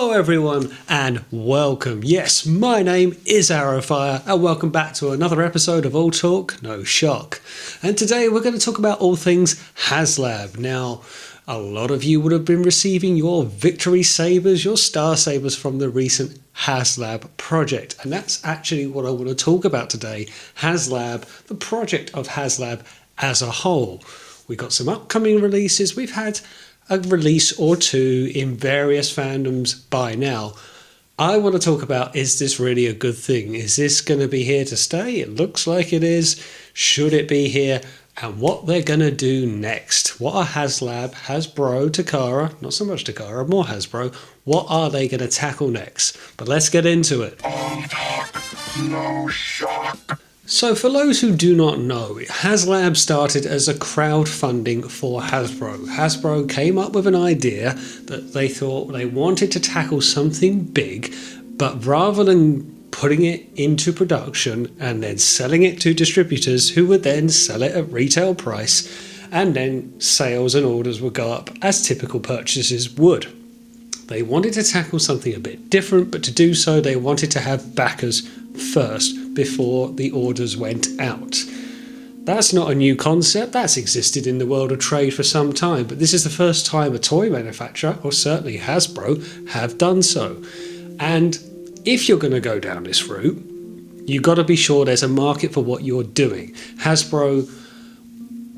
Hello everyone and welcome. Yes, my name is Arrowfire and welcome back to another episode of All Talk, No Shock. And today we're going to talk about all things HASLAB. Now, a lot of you would have been receiving your Victory Sabres, your Star Sabres from the recent HASLAB project. And that's actually what I want to talk about today. HASLAB, the project of HASLAB as a whole. We got some upcoming releases. We've had a release or two in various fandoms by now. I want to talk about, is this really a good thing? Is this going to be here to stay? It looks like it is. Should it be here? And what they're going to do next. What are HASLAB, Hasbro, Takara, not so much Takara, more Hasbro, what are they going to tackle next? But let's get into it. All talk, no shock. So for those who do not know, HASLAB started as a crowdfunding for Hasbro. Hasbro came up with an idea that they thought they wanted to tackle something big, but rather than putting it into production and then selling it to distributors who would then sell it at retail price, and then sales and orders would go up as typical purchases would. They wanted to tackle something a bit different, but to do so they wanted to have backers first before the orders went out. That's not a new concept, that's existed in the world of trade for some time, but this is the first time a toy manufacturer, or certainly Hasbro, have done so. And if you're going to go down this route, you've got to be sure there's a market for what you're doing. Hasbro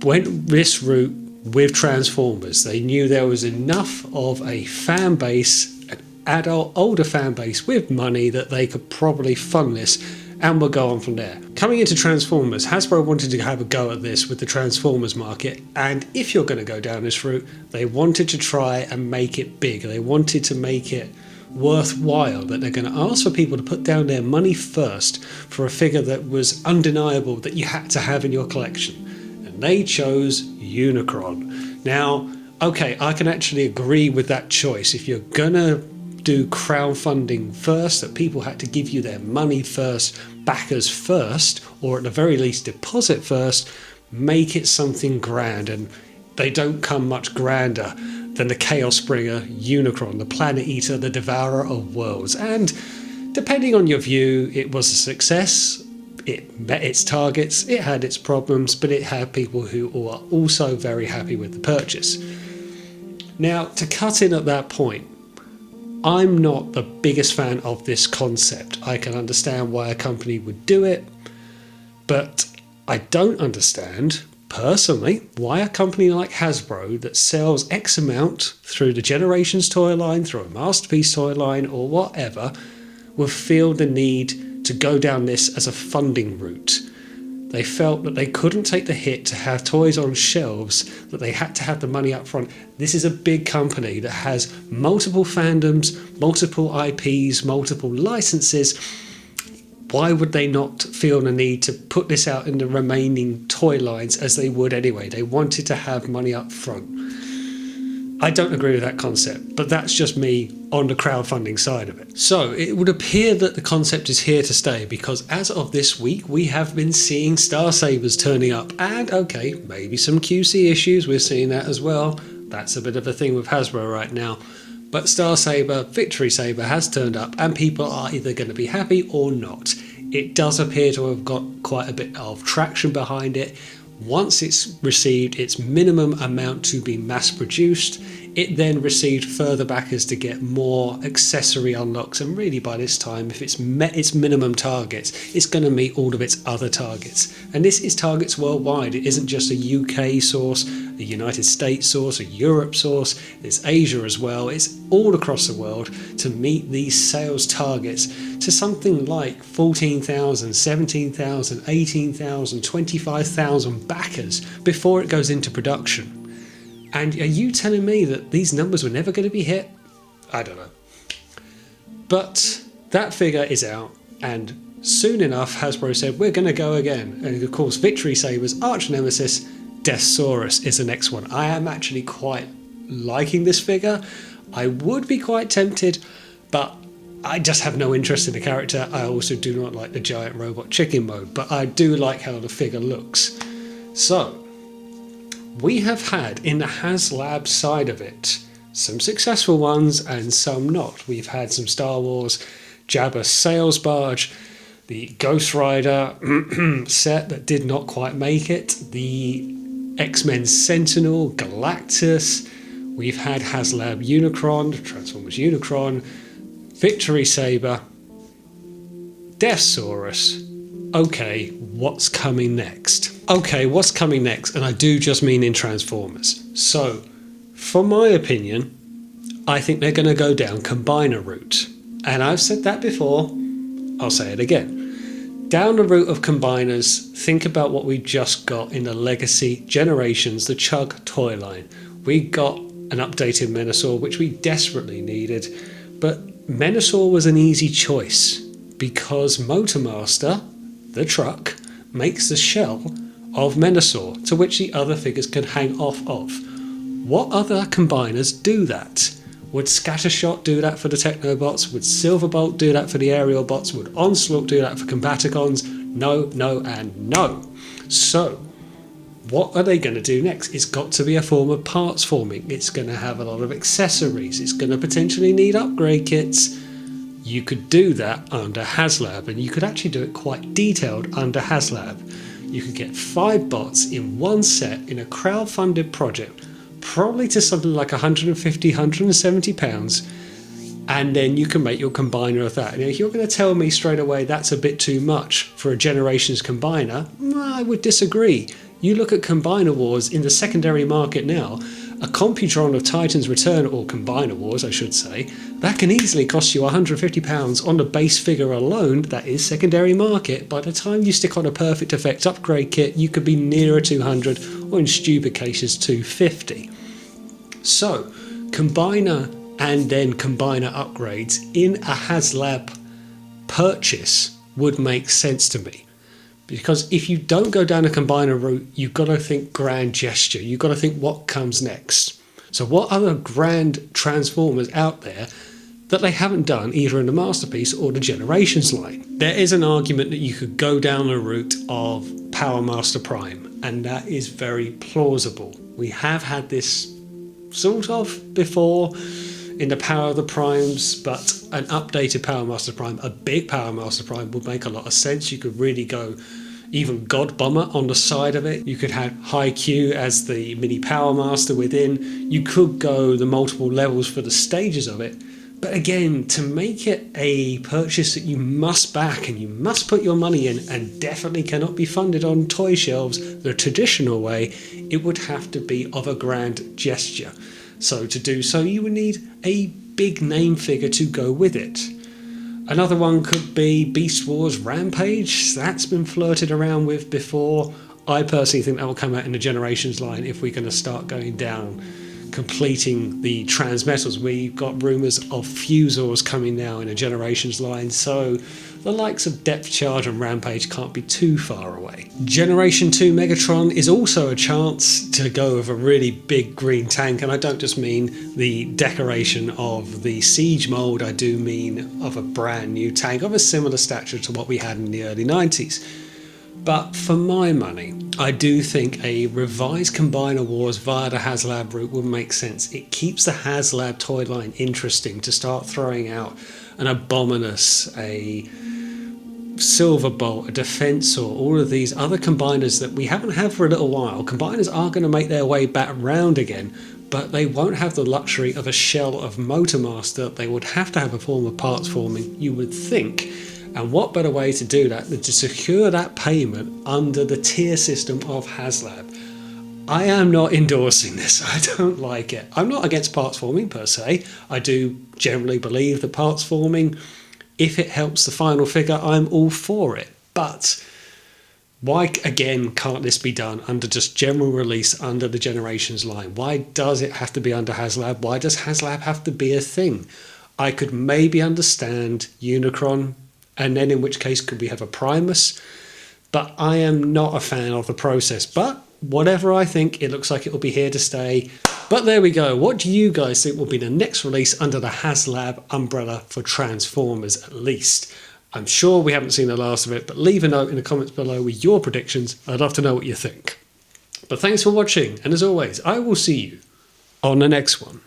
went this route with Transformers. They knew there was enough of a fan base, an adult, older fan base with money that they could probably fund this, and we'll go on from there. Coming into Transformers, Hasbro wanted to have a go at this with the Transformers market, and if you're going to go down this route, they wanted to try and make it big. They wanted to make it worthwhile, that they're going to ask for people to put down their money first for a figure that was undeniable that you had to have in your collection. And they chose Unicron. Now, okay, I can actually agree with that choice. If you're going to do crowdfunding first, that people had to give you their money first, backers first, or at the very least deposit first, make it something grand. And they don't come much grander than the Chaos Springer, Unicron, the Planet Eater, the Devourer of Worlds. And depending on your view, it was a success. It met its targets, it had its problems, but it had people who are also very happy with the purchase. Now, to cut in at that point, I'm not the biggest fan of this concept. I can understand why a company would do it, but I don't understand, personally, why a company like Hasbro that sells X amount through the Generations toy line, through a Masterpiece toy line, or whatever, would feel the need to go down this as a funding route. They felt that they couldn't take the hit to have toys on shelves, that they had to have the money up front. This is a big company that has multiple fandoms, multiple IPs, multiple licenses. Why would they not feel the need to put this out in the remaining toy lines as they would anyway? They wanted to have money up front. I don't agree with that concept, but that's just me on the crowdfunding side of it. So it would appear that the concept is here to stay, because as of this week, we have been seeing Star Sabres turning up, and okay, maybe some QC issues, we're seeing that as well. That's a bit of a thing with Hasbro right now. But Star Sabre, Victory Sabre has turned up, and people are either going to be happy or not. It does appear to have got quite a bit of traction behind it. Once it's received its minimum amount to be mass produced, it then received further backers to get more accessory unlocks, and really by this time, if it's met its minimum targets, it's going to meet all of its other targets. And this is targets worldwide. It isn't just a UK source, a United States source, a Europe source, it's Asia as well. It's all across the world to meet these sales targets to something like 14,000, 17,000, 18,000, 25,000 backers before it goes into production. And are you telling me that these numbers were never going to be hit? I don't know. But that figure is out, and soon enough Hasbro said we're going to go again. And of course Victory Sabre's arch nemesis, Deathsaurus, is the next one. I am actually quite liking this figure. I would be quite tempted, but I just have no interest in the character. I also do not like the giant robot chicken mode, but I do like how the figure looks. So we have had in the HASLAB side of it some successful ones and some not. We've had some Star Wars Jabba Sales Barge, the Ghost Rider set that did not quite make it, the X-Men Sentinel, Galactus. We've had HASLAB Unicron, Transformers Unicron, Victory Sabre, Deathsaurus. Okay, what's coming next? Okay, what's coming next? And I do just mean in Transformers. So, for my opinion, I think they're going to go down combiner route. And I've said that before, I'll say it again. Down the route of combiners, think about what we just got in the Legacy Generations, the Chug toy line. We got an updated Menasor, which we desperately needed, but Menasor was an easy choice because Motormaster, the truck, makes the shell of Menasor, to which the other figures can hang off of. What other combiners do that? Would Scattershot do that for the Technobots? Would Silverbolt do that for the Aerial Bots? Would Onslaught do that for Combaticons? No, no, and no. So, what are they going to do next? It's got to be a form of parts forming. It's going to have a lot of accessories. It's going to potentially need upgrade kits. You could do that under HASLAB, and you could actually do it quite detailed under HASLAB. You could get 5 bots in one set in a crowd-funded project, probably to something like £150, £170, and then you can make your combiner of that. Now, if you're going to tell me straight away that's a bit too much for a Generations combiner, I would disagree. You look at Combiner Wars in the secondary market now, a Computron of Titan's Return, or Combiner Wars I should say, that can easily cost you £150 on the base figure alone. That is secondary market. By the time you stick on a Perfect Effects upgrade kit, you could be nearer 200, or in stupid cases 250. So, combiner and then combiner upgrades in a HASLAB purchase would make sense to me. Because if you don't go down a combiner route, you've got to think grand gesture. You've got to think what comes next. So what other grand Transformers out there that they haven't done either in the Masterpiece or the Generations line? There is an argument that you could go down the route of Power Master Prime, and that is very plausible. We have had this sort of before in the Power of the Primes, but an updated Power Master Prime, a big Power Master Prime, would make a lot of sense. You could really go even God Bomber on the side of it. You could have High Q as the mini Power Master within. You could go the multiple levels for the stages of it. But again, to make it a purchase that you must back and you must put your money in and definitely cannot be funded on toy shelves the traditional way, it would have to be of a grand gesture. So to do so, you would need a big name figure to go with it. Another one could be Beast Wars Rampage. That's been flirted around with before. I personally think that will come out in the Generations line if we're going to start going down completing the Transmetals. We've got rumours of Fusors coming now in a Generations line, so the likes of Depth Charge and Rampage can't be too far away. Generation 2 Megatron is also a chance to go with a really big green tank, and I don't just mean the decoration of the Siege mould, I do mean of a brand new tank of a similar stature to what we had in the early 90s. But for my money, I do think a revised Combiner Wars via the HASLAB route would make sense. It keeps the HASLAB toy line interesting to start throwing out an Abominus, a Silverbolt, a Defensor, all of these other combiners that we haven't had for a little while. Combiners are going to make their way back round again, but they won't have the luxury of a shell of Motormaster. They would have to have a form of parts forming, you would think. And what better way to do that than to secure that payment under the tier system of HASLAB? I am not endorsing this. I don't like it. I'm not against parts forming per se. I do generally believe that parts forming, if it helps the final figure, I'm all for it. But why, again, can't this be done under just general release under the Generations line? Why does it have to be under HASLAB? Why does HASLAB have to be a thing? I could maybe understand Unicron, and then in which case could we have a Primus, but I am not a fan of the process. But whatever I think, it looks like it will be here to stay. But there we go. What do you guys think will be the next release under the HASLAB umbrella for Transformers at least? I'm sure we haven't seen the last of it, but leave a note in the comments below with your predictions. I'd love to know what you think. But thanks for watching, and as always, I will see you on the next one.